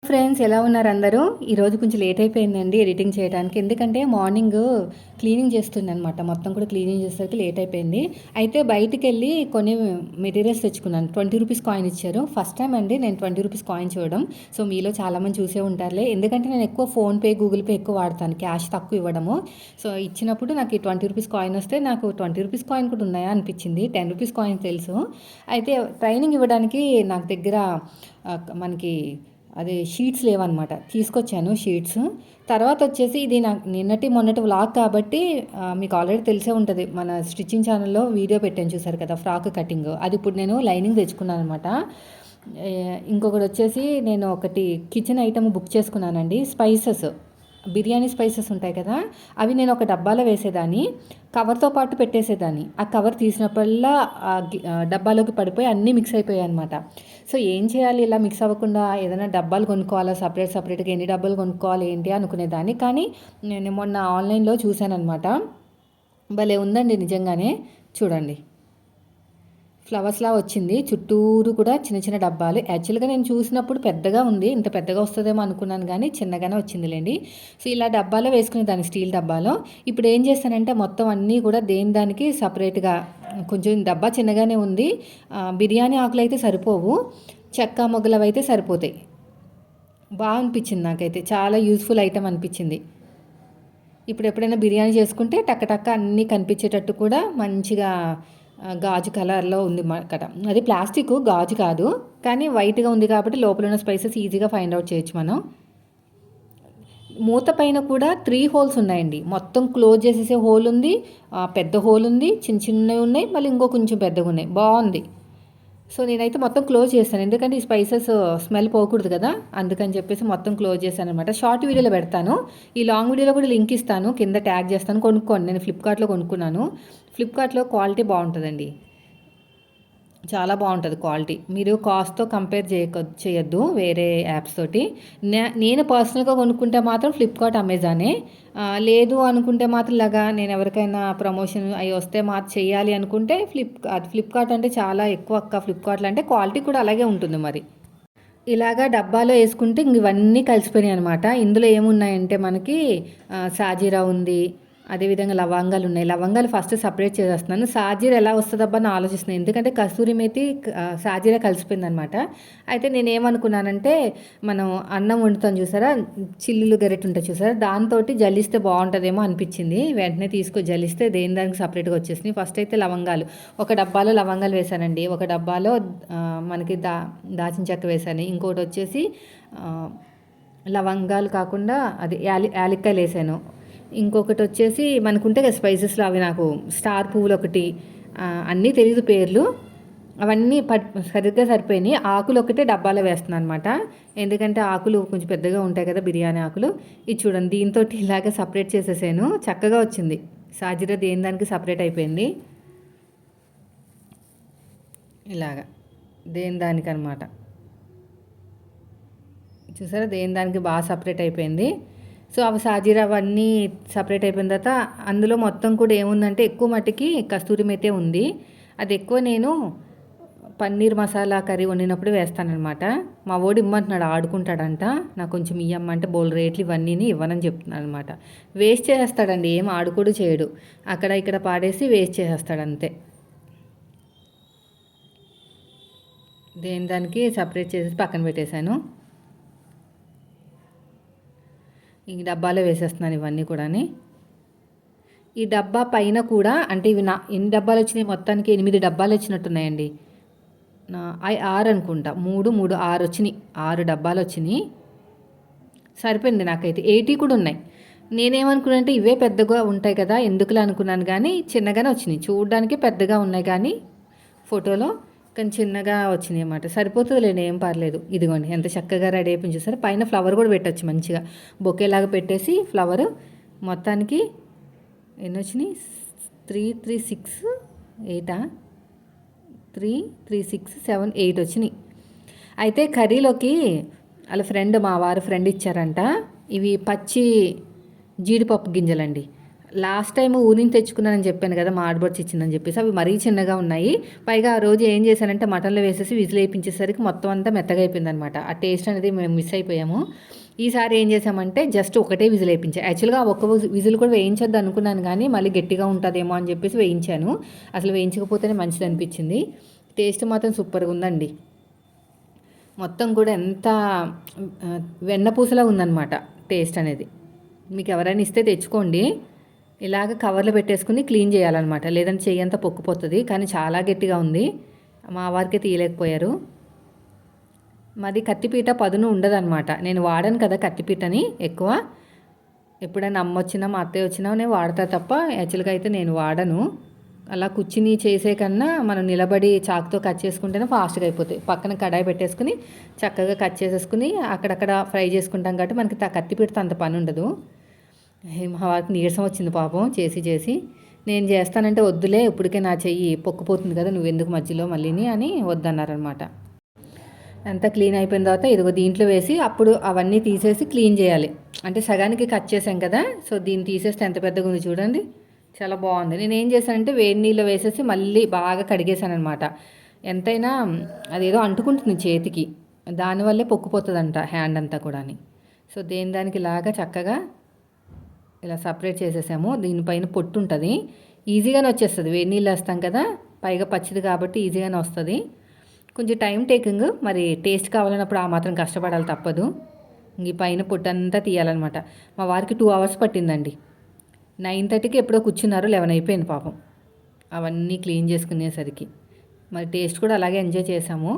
Friends ఎలా ఉన్నారు అందరూ? ఈరోజు కొంచెం లేట్ అయిపోయిందండి ఎడిటింగ్ చేయడానికి. ఎందుకంటే మార్నింగ్ క్లీనింగ్ చేస్తుందనమాట. మొత్తం కూడా క్లీనింగ్ చేసేసరికి లేట్ అయిపోయింది. అయితే బయటికెళ్ళి కొన్ని మెటీరియల్స్ తెచ్చుకున్నాను. 20 రూపీస్ కాయిన్ ఇచ్చారు. ఫస్ట్ టైం అండి నేను 20 రూపీస్ కాయిన్ చూడడం. సో మీలో చాలామంది చూసే ఉంటారులే. ఎందుకంటే నేను ఎక్కువ ఫోన్పే, గూగుల్ పే ఎక్కువ వాడతాను. క్యాష్ తక్కువ ఇవ్వడము. సో ఇచ్చినప్పుడు నాకు ఈ 20 రూపీస్ కాయిన్ వస్తే నాకు 20 రూపీస్ కాయిన్ కూడా ఉన్నాయా అనిపించింది. 10 రూపీస్ కాయిన్ తెలుసు. అయితే ట్రైనింగ్ ఇవ్వడానికి నాకు దగ్గర మనకి అదే షీట్స్ లేవన్నమాట. తీసుకొచ్చాను షీట్స్. తర్వాత వచ్చేసి ఇది నాకు మొన్నటి వ్లాగ్ కాబట్టి మీకు ఆల్రెడీ తెలిసే ఉంటుంది. మన స్టిచ్చింగ్ ఛానల్లో వీడియో పెట్టాను చూసారు కదా, ఫ్రాక్ కటింగ్. అది ఇప్పుడు నేను లైనింగ్ తెచ్చుకున్నాను అనమాట. ఇంకొకటి వచ్చేసి నేను ఒకటి కిచెన్ ఐటమ్ బుక్ చేసుకున్నానండి. స్పైసెస్, బిర్యానీ స్పైసెస్ ఉంటాయి కదా, అవి నేను ఒక డబ్బాలో వేసేదాన్ని, కవర్తో పాటు పెట్టేసేదాన్ని. ఆ కవర్ తీసినప్పుడల్లా డబ్బాలోకి పడిపోయి అన్నీ మిక్స్ అయిపోయాయి అనమాట. సో ఏం చేయాలి ఇలా మిక్స్ అవ్వకుండా? ఏదైనా డబ్బాలు కొనుక్కోవాలా, సపరేట్గా ఎన్ని డబ్బాలు కొనుక్కోవాలి ఏంటి అనుకునేదాన్ని. కానీ నేను మొన్న ఆన్లైన్లో చూశానమాట. భలే ఉందండి నిజంగానే. చూడండి, ఫ్లవర్స్లా వచ్చింది. చుట్టూరు కూడా చిన్న చిన్న డబ్బాలు. యాక్చువల్గా నేను చూసినప్పుడు పెద్దగా ఉంది, ఇంత పెద్దగా వస్తుందేమో అనుకున్నాను, కానీ చిన్నగానే వచ్చిందిలేండి. సో ఇలా డబ్బాలో వేసుకునే దాన్ని, స్టీల్ డబ్బాలో. ఇప్పుడు ఏం చేస్తానంటే మొత్తం అన్నీ కూడా దానికి సపరేట్గా, కొంచెం డబ్బా చిన్నగానే ఉంది. బిర్యానీ ఆకులు అయితే సరిపోవు, చెక్క మొగ్గలవి అయితే సరిపోతాయి. బాగా అనిపించింది నాకైతే, చాలా యూజ్ఫుల్ ఐటమ్ అనిపించింది. ఇప్పుడు ఎప్పుడైనా బిర్యానీ చేసుకుంటే టక్క అన్నీ కనిపించేటట్టు కూడా మంచిగా గాజు కలర్లో ఉంది అక్కడ. అది ప్లాస్టిక్, గాజు కాదు, కానీ వైట్గా ఉంది కాబట్టి లోపల ఉన్న స్పైసెస్ ఈజీగా ఫైండ్ అవుట్ చేయొచ్చు మనం. మూత పైన కూడా 3 హోల్స్ ఉన్నాయండి. మొత్తం క్లోజ్ చేసేసే హోల్ ఉంది, పెద్ద హోల్ ఉంది, చిన్నవి ఉన్నాయి, మళ్ళీ ఇంకో కొంచెం పెద్దగా ఉన్నాయి. బాగుంది. సో నేనైతే మొత్తం క్లోజ్ చేస్తాను, ఎందుకంటే ఈ స్పైసెస్ స్మెల్ పోకూడదు కదా, అందుకని చెప్పేసి మొత్తం క్లోజ్ చేశాను అనమాట. షార్ట్ వీడియోలో పెడతాను, ఈ లాంగ్ వీడియోలో కూడా లింక్ ఇస్తాను, కింద ట్యాగ్ చేస్తాను. కొనుక్కోండి, నేను ఫ్లిప్కార్ట్లో కొనుక్కున్నాను. ఫ్లిప్కార్ట్లో క్వాలిటీ బాగుంటుందండి, చాలా బాగుంటుంది క్వాలిటీ. మీరు కాస్ట్తో కంపేర్ చేయొద్దు వేరే యాప్స్ తోటి. నేను పర్సనల్గా కొనుక్కుంటే మాత్రం ఫ్లిప్కార్ట్, అమెజానే. లేదు అనుకుంటే మాత్రం ఇలాగా నేను ఎవరికైనా ప్రమోషన్ అవి వస్తే మాత్రం చేయాలి అనుకుంటే ఫ్లిప్కార్ట్ అంటే చాలా ఎక్కువ అక్క. ఫ్లిప్కార్ట్లో అంటే క్వాలిటీ కూడా అలాగే ఉంటుంది మరి. ఇలాగా డబ్బాలో వేసుకుంటే ఇవన్నీ కలిసిపోయినాయి అనమాట. ఇందులో ఏమున్నాయంటే మనకి సాజీరా ఉంది, అదేవిధంగా లవంగాలు ఉన్నాయి. లవంగాలు ఫస్ట్ సపరేట్ చేసేస్తున్నాను. సాజీర ఎలా వస్తుందబ్బా అని ఆలోచిస్తున్నాను, ఎందుకంటే కస్తూరి మేతి సాజీర కలిసిపోయిందనమాట. అయితే నేను ఏమనుకున్నానంటే, మనం అన్నం వండుతాం చూసారా, చిల్లులు గరిటె ఉంటుంది చూసారా, దాంతో జల్లిస్తే బాగుంటుందేమో అనిపించింది. వెంటనే జల్లిస్తే దానికి సపరేట్గా వచ్చేసినాయి. ఫస్ట్ అయితే లవంగాలు, ఒక డబ్బాలో లవంగాలు వేసానండి, ఒక డబ్బాలో మనకి దాచిన చెక్క వేసాను, ఇంకోటి వచ్చేసి లవంగాలు కాకుండా అది యాలక్కాయలు వేసాను, ఇంకొకటి వచ్చేసి మనకుంటే కదా స్పైసెస్లో, అవి నాకు స్టార్ పువ్వులు ఒకటి, అన్నీ తెలియదు పేర్లు, అవన్నీ సరిగ్గా సరిపోయినాయి. ఆకులు ఒకటే డబ్బాలో వేస్తున్నాను అనమాట, ఎందుకంటే ఆకులు కొంచెం పెద్దగా ఉంటాయి కదా బిర్యానీ ఆకులు. ఇది చూడండి, దీంతో ఇలాగే సపరేట్ చేసేసాను, చక్కగా వచ్చింది. సాజీరా దానికి సపరేట్ అయిపోయింది, ఇలాగా దానికి అనమాట. చూసారా, దానికి బాగా సపరేట్ అయిపోయింది. సో అవి సాజీరా అవన్నీ సపరేట్ అయిపోయిన తర్వాత అందులో మొత్తం కూడా ఏముందంటే ఎక్కువ మట్టికి కస్తూరి మేతే ఉంది. అది ఎక్కువ నేను పన్నీర్ మసాలా కర్రీ వండినప్పుడు వేస్తానన్నమాట. మా వాడు ఇమ్మంటున్నాడు, ఆడుకుంటాడంట, నాకు కొంచెం ఇయ్యమ్మంటే బోల్ రేట్లు ఇవన్నీ ఇవ్వనని చెప్తున్నాను అనమాట. వేస్ట్ చేసేస్తాడండి, ఏం ఆడుకోడు చేయడు, అక్కడ ఇక్కడ పాడేసి వేస్ట్ చేసేస్తాడు అంతే. దానికి సపరేట్ చేసేసి పక్కన పెట్టేశాను. ఈ డబ్బాలో వేసేస్తున్నాను ఇవన్నీ కూడా. ఈ డబ్బా పైన కూడా అంటే ఇవి ఎన్ని డబ్బాలు వచ్చినాయి, మొత్తానికి 8 డబ్బాలు వచ్చినట్టున్నాయండి. 6 అనుకుంటా, 3, 6 వచ్చినాయి, 6 డబ్బాలు వచ్చినాయి. సరిపోయింది నాకైతే. 80 కూడా ఉన్నాయి. నేనేమనుకున్నానంటే ఇవే పెద్దగా ఉంటాయి కదా ఎందుకులా అనుకున్నాను, కానీ చిన్నగానే వచ్చినాయి. చూడడానికి పెద్దగా ఉన్నాయి కానీ ఫోటోలో, కానీ చిన్నగా వచ్చినాయి అన్నమాట. సరిపోతుందిలేండి, ఏం పర్లేదు. ఇదిగోండి ఎంత చక్కగా రెడీ అయిపోయింది చూసారు. పైన ఫ్లవర్ కూడా పెట్టచ్చు మంచిగా, బొకేలాగా పెట్టేసి ఫ్లవర్. మొత్తానికి ఎన్ని వచ్చినాయి, 3, 3, 6, 8, 3, 3, 6, 7, 8 వచ్చినాయి. అయితే కర్రీలోకి వాళ్ళ మా వారి ఫ్రెండ్ ఇచ్చారంట. ఇవి పచ్చి జీడిపప్పు గింజలండి. లాస్ట్ టైం ఊరి నుంచి తెచ్చుకున్నానని చెప్పాను కదా, మా ఆడబడుచు ఇచ్చిందని చెప్పేసి. అవి మరీ చిన్నగా ఉన్నాయి. పైగా ఆ రోజు ఏం చేశానంటే మటన్లో వేసేసి విజిల్ వేయించేసరికి మొత్తం అంతా మెత్తగా అయిపోయిందనమాట. ఆ టేస్ట్ అనేది మేము మిస్ అయిపోయాము. ఈసారి ఏం చేసామంటే జస్ట్ ఒకటే విజిల్ వేయించాను. యాక్చువల్గా ఒక్క విజిల్ కూడా వేయించొద్దు అనుకున్నాను, కానీ మళ్ళీ గట్టిగా ఉంటుందేమో అని చెప్పేసి వేయించాను. అసలు వేయించకపోతేనే మంచిది అనిపించింది. టేస్ట్ మాత్రం సూపర్గా ఉందండి. మొత్తం కూడా ఎంత వెన్నపూసలా ఉందన్నమాట టేస్ట్ అనేది. మీకు ఎవరైనా ఇస్తే తెచ్చుకోండి. ఇలాగ కవర్లో పెట్టేసుకుని క్లీన్ చేయాలన్నమాట, లేదంటే చెయ్యి అంతా పొక్కుపోతుంది. కానీ చాలా గట్టిగా ఉంది, మా వారికి తీయలేకపోయారు. మాది కత్తిపీట పదును ఉండదన్నమాట. నేను వాడను కదా కత్తిపీటని ఎక్కువ. ఎప్పుడైనా అమ్మ వచ్చినా మా అత్తయ్య వచ్చినా నేను వాడతా తప్ప యాక్చువల్గా అయితే నేను వాడను. అలా కూర్చుని చేసే కన్నా మనం నిలబడి చాకుతో కట్ చేసుకుంటేనే ఫాస్ట్గా అయిపోతాయి. పక్కన కడాయి పెట్టేసుకుని చక్కగా కట్ చేసేసుకుని అక్కడక్కడ ఫ్రై చేసుకుంటాం కాబట్టి మనకి కత్తిపీటతో అంత పని ఉండదు. మా వారికి నీరసం వచ్చింది పాపం చేసి. నేను చేస్తానంటే వద్దులే, ఇప్పటికే నా చెయ్యి పొక్కుపోతుంది కదా, నువ్వెందుకు మధ్యలో మళ్ళీని అని వద్దన్నారనమాట. అంతా క్లీన్ అయిపోయిన తర్వాత ఇదిగో దీంట్లో వేసి అప్పుడు అవన్నీ తీసేసి క్లీన్ చేయాలి. అంటే సగానికి కట్ చేసాం కదా, సో దీన్ని తీసేస్తే ఎంత పెద్దగా ఉంది చూడండి, చాలా బాగుంది. నేను ఏం చేశానంటే వేడి నీళ్ళు వేసేసి మళ్ళీ బాగా కడిగేశాను అనమాట. ఎంతైనా అదేదో అంటుకుంటుంది చేతికి, దానివల్లే పొక్కుపోతుందంట హ్యాండ్ అంతా కూడా. సో దానికి ఇలాగా చక్కగా ఇలా సపరేట్ చేసేసాము. దీనిపైన పొట్టు ఉంటుంది, ఈజీగానే వచ్చేస్తుంది. వేడి నీళ్ళు వేస్తాం కదా, పైగా పచ్చిది కాబట్టి ఈజీగానే వస్తుంది. కొంచెం టైం టేకింగ్, మరి టేస్ట్ కావాలన్నప్పుడు ఆ మాత్రం కష్టపడాలి తప్పదు. ఈ పైన పొట్టు అంతా తీయాలన్నమాట. మా వారికి 2 hours పట్టిందండి. 9:30కి ఎప్పుడో కూర్చున్నారు, 11 అయిపోయింది పాపం అవన్నీ క్లీన్ చేసుకునేసరికి. మరి టేస్ట్ కూడా అలాగే ఎంజాయ్ చేసాము.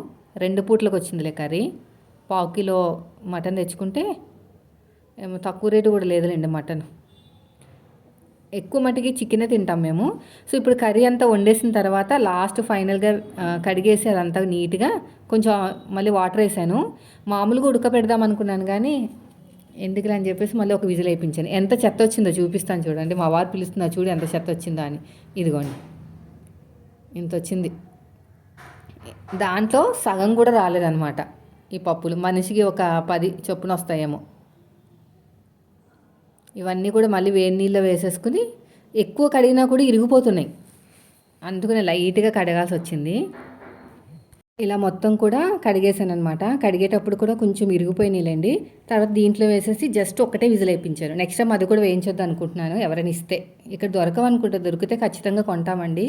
2 పూట్లకు వచ్చిందిలే కర్రీ. 1/4 కిలో మటన్ తెచ్చుకుంటే ఏమో తక్కువ రేటు కూడా లేదులేండి మటన్. ఎక్కువ మటుకి చికెనే తింటాం మేము. సో ఇప్పుడు కర్రీ అంతా వండేసిన తర్వాత లాస్ట్ ఫైనల్గా కడిగేసి అదంతా నీట్గా కొంచెం మళ్ళీ వాటర్ వేసాను. మామూలుగా ఉడకపెడదాం అనుకున్నాను, కానీ ఎందుకులే అని చెప్పేసి మళ్ళీ ఒక విజిల్ వేయించాను. ఎంత చెత్త వచ్చిందో చూపిస్తాను చూడండి. మా వారు పిలుస్తున్నారు చూడు ఎంత చెత్త వచ్చిందో అని. ఇదిగోండి ఇంత వచ్చింది. దాంట్లో సగం కూడా రాలేదన్నమాట. ఈ పప్పులు మనిషికి ఒక 10 చొప్పున వస్తాయేమో. ఇవన్నీ కూడా మళ్ళీ వేడి నీళ్ళలో వేసేసుకుని ఎక్కువ కడిగినా కూడా ఇరిగిపోతున్నాయి, అందుకనే లైట్గా కడగాల్సి వచ్చింది. ఇలా మొత్తం కూడా కడిగేసాను అనమాట. కడిగేటప్పుడు కూడా కొంచెం ఇరిగిపోయినాయిలేండి. తర్వాత దీంట్లో వేసేసి జస్ట్ ఒక్కటే విజిల్ వేయించాను. నెక్స్ట్ టైం అది కూడా వేయించొద్దు అనుకుంటున్నాను, ఎవరైనా ఇస్తే. ఇక్కడ దొరకవనుకుంటే, దొరికితే ఖచ్చితంగా కొంటామండి.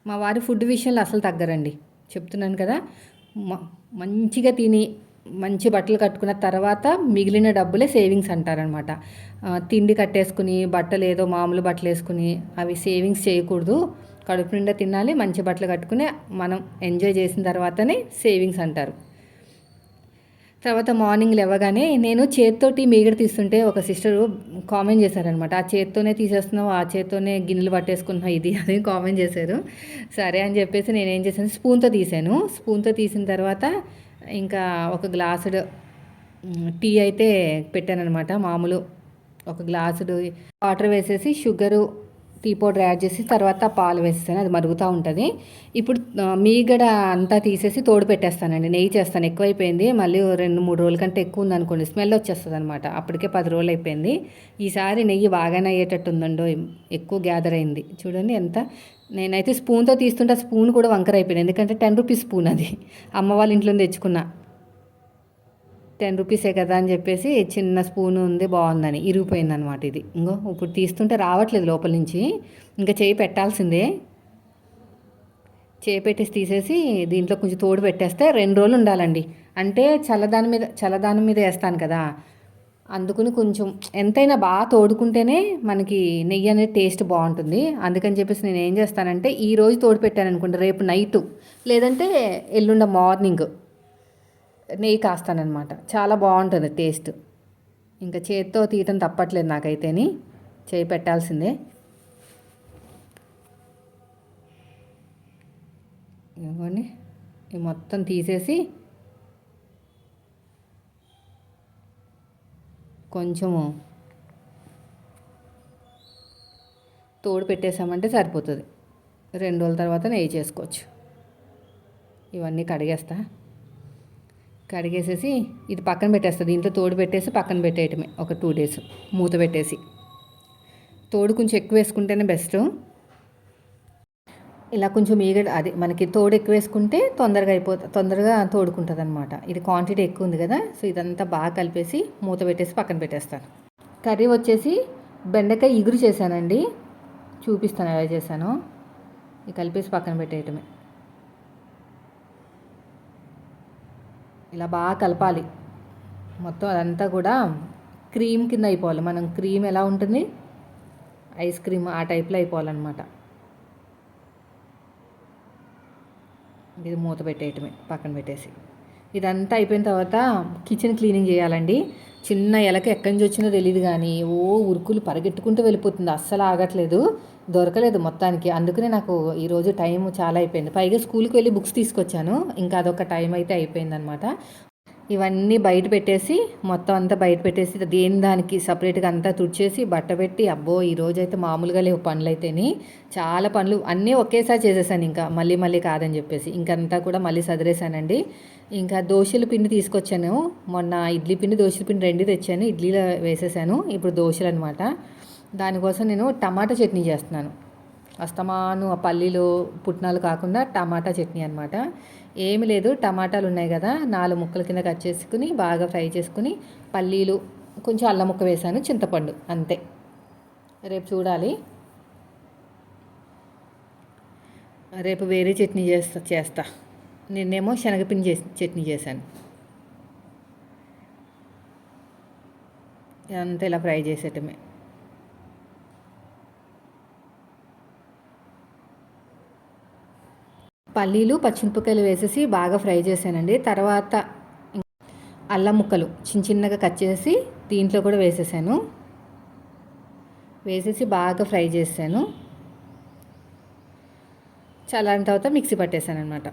మా వారి ఫుడ్ విషయంలో అసలు తగ్గరండి, చెప్తున్నాను కదా. మంచిగా తిని మంచి బట్టలు కట్టుకున్న తర్వాత మిగిలిన డబ్బులే సేవింగ్స్ అంటారనమాట. తిండి కట్టేసుకుని బట్టలు ఏదో మామూలు బట్టలు వేసుకుని అవి సేవింగ్స్ చేయకూడదు. కడుపు నిండా తినాలి, మంచి బట్టలు కట్టుకుని మనం ఎంజాయ్ చేసిన తర్వాతనే సేవింగ్స్ అంటారు. తర్వాత మార్నింగ్ లేవగానే నేను చేత్తోటి మీగడ తీస్తుంటే ఒక సిస్టరు కామెంట్ చేశారనమాట, ఆ చేత్తోనే తీసేస్తున్నావు, ఆ చేత్తోనే గిన్నెలు పట్టేసుకుంటున్నావు, ఇది అది కామెంట్ చేశారు. సరే అని చెప్పేసి నేనేం చేశాను, స్పూన్తో తీసాను. స్పూన్తో తీసిన తర్వాత ఇంకా ఒక గ్లాసుడు టీ అయితే పెట్టానమాట. మామూలు ఒక గ్లాసుడు వాటర్ వేసేసి షుగరు టీ పౌడర్ యాడ్ చేసి తర్వాత పాలు వేసేసాను, అది మరుగుతూ ఉంటుంది. ఇప్పుడు మీగడ అంతా తీసేసి తోడు పెట్టేస్తానండి. నెయ్యి చేస్తాను, ఎక్కువైపోయింది. మళ్ళీ 2-3 రోజుల కంటే ఎక్కువ ఉందనుకోండి స్మెల్ వచ్చేస్తుంది అనమాట. అప్పటికే 10 రోజులు అయిపోయింది. ఈసారి నెయ్యి బాగానే అయ్యేటట్టు ఉందండో, ఎక్కువ గ్యాదర్ అయింది చూడండి ఎంత. నేనైతే స్పూన్తో తీస్తుంటే స్పూన్ కూడా వంకర అయిపోయింది, ఎందుకంటే 10 రూపీస్ స్పూన్ అది, అమ్మ వాళ్ళ ఇంట్లో తెచ్చుకున్నా. 10 రూపీసే కదా అని చెప్పేసి చిన్న స్పూన్ ఉంది బాగుందని ఇరిగిపోయింది అనమాట. ఇది ఇంకో ఇప్పుడు తీస్తుంటే రావట్లేదు లోపల నుంచి, ఇంకా చేయి పెట్టాల్సిందే. చేయి పెట్టేసి తీసేసి దీంట్లో కొంచెం తోడు పెట్టేస్తే 2 రోజులు ఉండాలండి. అంటే చల్లదాని మీద వేస్తాను కదా, అందుకుని కొంచెం ఎంతైనా బాగా తోడుకుంటేనే మనకి నెయ్యి అనేది టేస్ట్ బాగుంటుంది. అందుకని చెప్పేసి నేను ఏం చేస్తానంటే ఈరోజు తోడు పెట్టాను అనుకుంటే రేపు నైటు లేదంటే ఎల్లుండ మార్నింగ్ నెయ్యి కాస్తానమాట. చాలా బాగుంటుంది టేస్ట్. ఇంకా చేతితో తీయటం తప్పట్లేదు నాకైతేని, చేయి పెట్టాల్సిందే. ఇవ్వండి, ఇవి మొత్తం తీసేసి కొంచెము తోడు పెట్టేసామంటే సరిపోతుంది. 2 రోజుల తర్వాత నెయ్యి చేసుకోవచ్చు. ఇవన్నీ కడిగేసేసి ఇది పక్కన పెట్టేస్తుంది. దీంట్లో తోడు పెట్టేసి పక్కన పెట్టేయటమే ఒక 2 days మూత పెట్టేసి. తోడు కొంచెం ఎక్కువ వేసుకుంటేనే బెస్ట్. ఇలా కొంచెం మీగడ అది మనకి తోడు ఎక్కువ వేసుకుంటే తొందరగా తోడుకుంటుంది అనమాట. ఇది క్వాంటిటీ ఎక్కువ ఉంది కదా, సో ఇదంతా బాగా కలిపేసి మూత పెట్టేసి పక్కన పెట్టేస్తాను. కర్రీ వచ్చేసి బెండకాయ ఇగురు చేశానండి, చూపిస్తాను ఎలా చేశానో. ఇది కలిపేసి పక్కన పెట్టేయటమే. ఇలా బాగా కలపాలి మొత్తం, అదంతా కూడా క్రీమ్ కింద అయిపోవాలి. మనం క్రీమ్ ఎలా ఉంటుంది, ఐస్ క్రీమ్ ఆ టైప్లో అయిపోవాలన్నమాట. ఇది మూత పెట్టేయటమే పక్కన పెట్టేసి. ఇదంతా అయిపోయిన తర్వాత కిచెన్ క్లీనింగ్ చేయాలండి. చిన్న ఎలక ఎక్కడి నుంచి వచ్చిందో తెలియదు కానీ ఉరుకులు పరిగెట్టుకుంటూ వెళ్ళిపోతుంది, అస్సలు ఆగట్లేదు, దొరకలేదు మొత్తానికి. అందుకనే నాకు ఈరోజు టైం చాలా అయిపోయింది. పైగా స్కూల్కి వెళ్ళి బుక్స్ తీసుకొచ్చాను, ఇంకా అదొక టైం అయితే అయిపోయిందనమాట. ఇవన్నీ బయట పెట్టేసి మొత్తం అంతా బయట పెట్టేసి దేని దానికి సపరేట్గా అంతా తుడిచేసి బట్ట పెట్టి, అబ్బో ఈరోజు అయితే మామూలుగా లేవు పనులు అయితేని. చాలా పనులు అన్నీ ఒకేసారి చేసేసాను, ఇంకా మళ్ళీ కాదని చెప్పేసి ఇంకంతా కూడా మళ్ళీ సదిరేసానండి. ఇంకా దోశల పిండి తీసుకొచ్చాను మొన్న, ఇడ్లీ పిండి దోశల పిండి రెండు తెచ్చాను, ఇడ్లీలో వేసేసాను. ఇప్పుడు దోశలు అనమాట. దానికోసం నేను టమాటా చట్నీ చేస్తున్నాను. అస్తమాను ఆ పల్లీలు పుట్నాలు కాకుండా టమాటా చట్నీ అనమాట. ఏమి లేదు, టమాటాలు ఉన్నాయి కదా, 4 ముక్కల కింద కట్ చేసుకుని బాగా ఫ్రై చేసుకుని పల్లీలు కొంచెం అల్లం ముక్క వేసాను, చింతపండు, అంతే. రేపు చూడాలి, రేపు వేరే చట్నీ చేస్తా. నిన్నేమో శనగపిండి చట్నీ చేశాను. అంతా ఇలా ఫ్రై చేసేటమే. పల్లీలు పచ్చిమిరపకాయలు వేసేసి బాగా ఫ్రై చేశానండి. తర్వాత అల్లం ముక్కలు చిన్నగా కట్ చేసి దీంట్లో కూడా వేసేసాను. వేసేసి బాగా ఫ్రై చేశాను. చల్లారిన తర్వాత మిక్సీ పట్టేశాను అనమాట.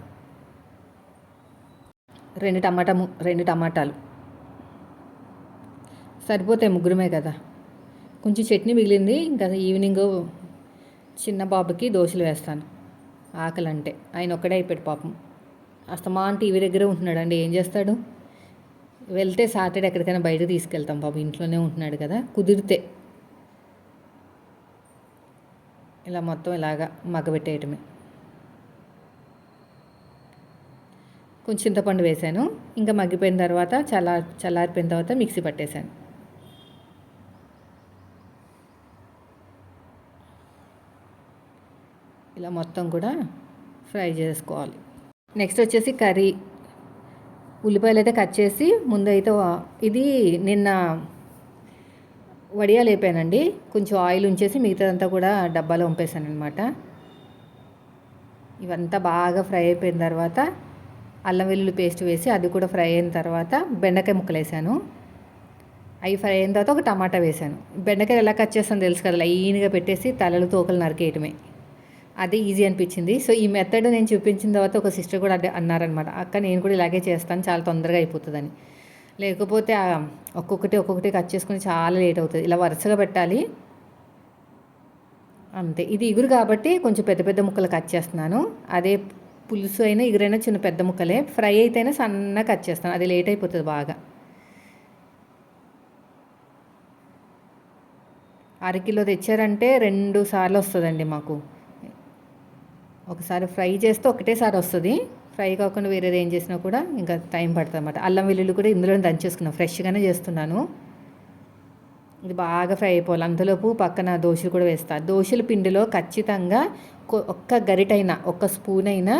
2 టమాటాలు సరిపోతాయి, ముగ్గురమే కదా. కొంచెం చట్నీ మిగిలింది, ఇంకా ఈవినింగ్ చిన్న బాబుకి దోశలు వేస్తాను. ఆకలి అంటే ఆయన ఒక్కడే అయిపోయాడు పాపం, అస్తమాన్ టీవీ దగ్గరే ఉంటున్నాడు అండి. ఏం చేస్తాడు, వెళ్తే సాటర్డే ఎక్కడికైనా బయటకు తీసుకెళ్తాం, పాపం ఇంట్లోనే ఉంటున్నాడు కదా. కుదిరితే ఇలా మొత్తం ఇలాగా మగ్గబెట్టేయటమే. కొంచెం చింతపండు వేసాను, ఇంకా మగ్గిపోయిన తర్వాత చల్లారిపోయిన తర్వాత మిక్సీ పట్టేశాను. ఇలా మొత్తం కూడా ఫ్రై చేసుకోవాలి. నెక్స్ట్ వచ్చేసి కర్రీ, ఉల్లిపాయలు అయితే కట్ చేసి ముందైతే ఇది నిన్న వడియాలు వేపానండి, కొంచెం ఆయిల్ ఉంచేసి మిగతాదంతా కూడా డబ్బాలో వంపేసాను అనమాట. ఇవంతా బాగా ఫ్రై అయిపోయిన తర్వాత అల్లం వెల్లుల్లి పేస్ట్ వేసి అది కూడా ఫ్రై అయిన తర్వాత బెండకాయ ముక్కలు వేసాను. అవి ఫ్రై అయిన తర్వాత ఒక టమాటా వేసాను. బెండకాయలు ఎలా కట్ చేస్తాను తెలుసు కదా, లైన్గా పెట్టేసి తలలు తోకలు నరికేయటమే. అదే ఈజీ అనిపించింది. సో ఈ మెథడ్ నేను చూపించిన తర్వాత ఒక సిస్టర్ కూడా అదే అన్నారనమాట, అక్క నేను కూడా ఇలాగే చేస్తాను, చాలా తొందరగా అయిపోతుందని. లేకపోతే ఒక్కొక్కటి కట్ చేసుకుని చాలా లేట్ అవుతుంది. ఇలా వరుసగా పెట్టాలి అంతే. ఇది ఇగురు కాబట్టి కొంచెం పెద్ద పెద్ద ముక్కలు కట్ చేస్తున్నాను. అదే పులుసు అయినా ఇగురైనా చిన్న పెద్ద ముక్కలే. ఫ్రై అయితేనే సన్నగా కట్ చేస్తాను, అది లేట్ అయిపోతుంది బాగా. 1/2 కిలో తెచ్చారంటే 2 సార్లు వస్తుందండి మాకు. ఒకసారి ఫ్రై చేస్తే ఒకటేసారి వస్తుంది, ఫ్రై కాకుండా వేరేది ఏం చేసినా కూడా ఇంకా టైం పడుతుంది అనమాట. అల్లం వెల్లుల్లి కూడా ఇందులోనే దంచేసుకున్నాను, ఫ్రెష్గానే చేస్తున్నాను. ఇది బాగా ఫ్రై అయిపోవాలి. అంతలోపు పక్కన దోశలు కూడా వేస్తాను. దోశల పిండిలో ఖచ్చితంగా ఒక్క గరిటైనా ఒక్క స్పూన్ అయినా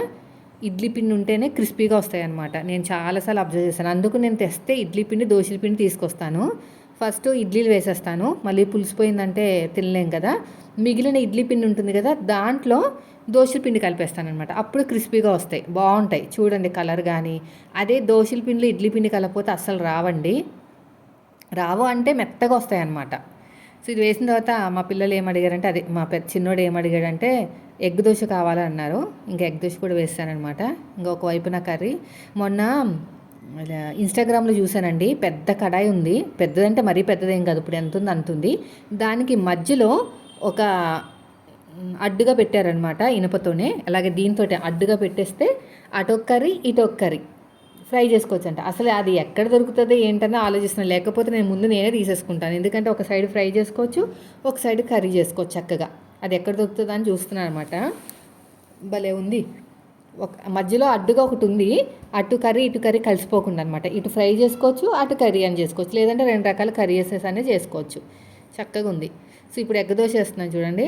ఇడ్లీ పిండి ఉంటేనే క్రిస్పీగా వస్తాయి అన్నమాట. నేను చాలాసార్లు అబ్జర్వ్ చేశాను. అందుకు నేను తెస్తే ఇడ్లీ పిండి దోశల పిండి తీసుకొస్తాను. ఫస్ట్ ఇడ్లీలు వేసేస్తాను, మళ్ళీ పులిసిపోయిందంటే తినలేం కదా. మిగిలిన ఇడ్లీ పిండి ఉంటుంది కదా, దాంట్లో దోశల పిండి కలిపేస్తాను అనమాట. అప్పుడు క్రిస్పీగా వస్తాయి, బాగుంటాయి చూడండి కలర్. కానీ అదే దోశల పిండిలో ఇడ్లీ పిండి కలపకపోతే అస్సలు రావండి. రావు అంటే మెత్తగా వస్తాయి అన్నమాట. సో ఇది వేసిన తర్వాత మా పిల్లలు ఏమడిగారంటే, అదే మా చిన్నోడు ఏమడిగాడంటే ఎగ్ దోశ కావాలన్నారు. ఇంకా ఎగ్ దోశ కూడా వేస్తానమాట. ఇంకొక వైపున కర్రీ. మొన్న ఇన్స్టాగ్రామ్లో చూశానండి, పెద్ద కడాయి ఉంది, పెద్దదంటే మరీ పెద్దదేం కాదు, ఇప్పుడు ఎంత ఉంది అంతుంది. దానికి మధ్యలో ఒక అడ్డుగా పెట్టారనమాట ఇనుపతోనే. అలాగే దీంతో అడ్డుగా పెట్టేస్తే అటొక్క కర్రీ ఇటొక్క కర్రీ ఫ్రై చేసుకోవచ్చు అంట. అసలు అది ఎక్కడ దొరుకుతుందో ఏంటని ఆలోచిస్తున్నాను. లేకపోతే నేను ముందు నేనే తీసేసుకుంటాను. ఎందుకంటే ఒక సైడ్ ఫ్రై చేసుకోవచ్చు, ఒక సైడ్ కర్రీ చేసుకోవచ్చు చక్కగా. అది ఎక్కడ దొరుకుతుందో అని చూస్తున్నాను అనమాట. భలే ఉంది. ఒక మధ్యలో అడ్డుగా ఒకటి ఉంది. అటు కర్రీ ఇటు కర్రీ కలిసిపోకుండా అనమాట. ఇటు ఫ్రై చేసుకోవచ్చు, అటు కర్రీ అని చేసుకోవచ్చు. లేదంటే 2 రకాల కర్రీసెస్ అనేది చేసుకోవచ్చు. చక్కగా ఉంది. సో ఇప్పుడు ఎగ్ దోశ వేస్తున్నాను చూడండి.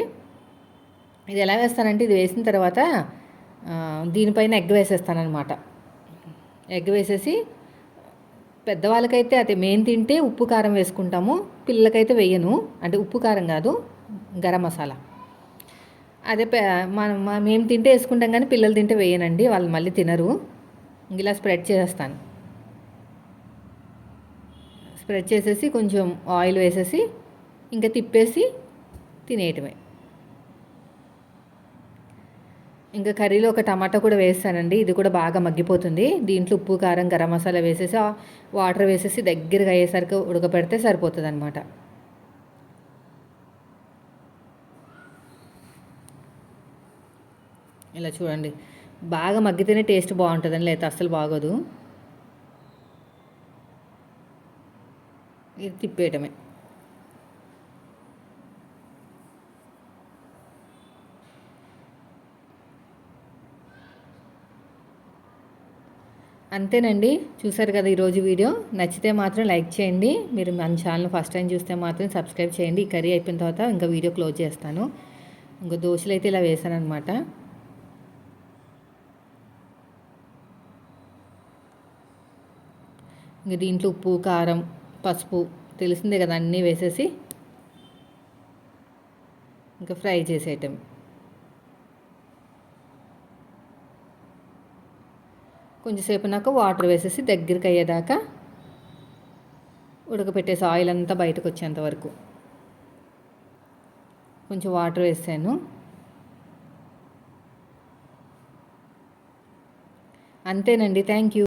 ఇది ఎలా వేస్తానంటే ఇది వేసిన తర్వాత దీనిపైన ఎగ్ వేసేస్తానమాట. ఎగ్ వేసేసి పెద్దవాళ్ళకైతే అది మేము తింటే ఉప్పు కారం వేసుకుంటాము. పిల్లలకైతే వేయను. అంటే ఉప్పు కారం కాదు, గరం మసాలా. అదే మేము తింటే వేసుకుంటాం కానీ పిల్లలు తింటే వేయనండి. వాళ్ళు మళ్ళీ తినరు. ఇలా స్ప్రెడ్ చేసేస్తాను. స్ప్రెడ్ చేసేసి కొంచెం ఆయిల్ వేసేసి ఇంకా తిప్పేసి తినేయటమే. ఇంకా కర్రీలో ఒక టమాటా కూడా వేస్తానండి. ఇది కూడా బాగా మగ్గిపోతుంది. దీంట్లో ఉప్పు కారం గరం మసాలా వేసేసి వాటర్ వేసేసి దగ్గరగా అయ్యేసరికి ఉడకపెడితే సరిపోతుంది అనమాట. ఇలా చూడండి, బాగా మగ్గితేనే టేస్ట్ బాగుంటుందని, లేకపోతే అస్సలు బాగోదు. ఇది తిప్పేయటమే. అంతేనండి. చూసారు కదా ఈరోజు వీడియో. నచ్చితే మాత్రం లైక్ చేయండి. మీరు మన ఛానల్ ఫస్ట్ టైం చూస్తే మాత్రం సబ్స్క్రైబ్ చేయండి. ఈ కర్రీ అయిపోయిన తర్వాత ఇంకా వీడియో క్లోజ్ చేస్తాను. ఇంకా దోశలు అయితే ఇలా వేసాను అనమాట. ఇంక దీంట్లో ఉప్పు కారం పసుపు తెలిసిందే కదా అన్నీ వేసేసి ఇంకా ఫ్రై చేసేయటం. కొంచెంసేపు నాకు వాటర్ వేసేసి దగ్గరికి అయ్యేదాకా ఉడకపెట్టేసి ఆయిల్ అంతా బయటకు వచ్చేంత వరకు కొంచెం వాటర్ వేసాను. అంతేనండి. Thank you.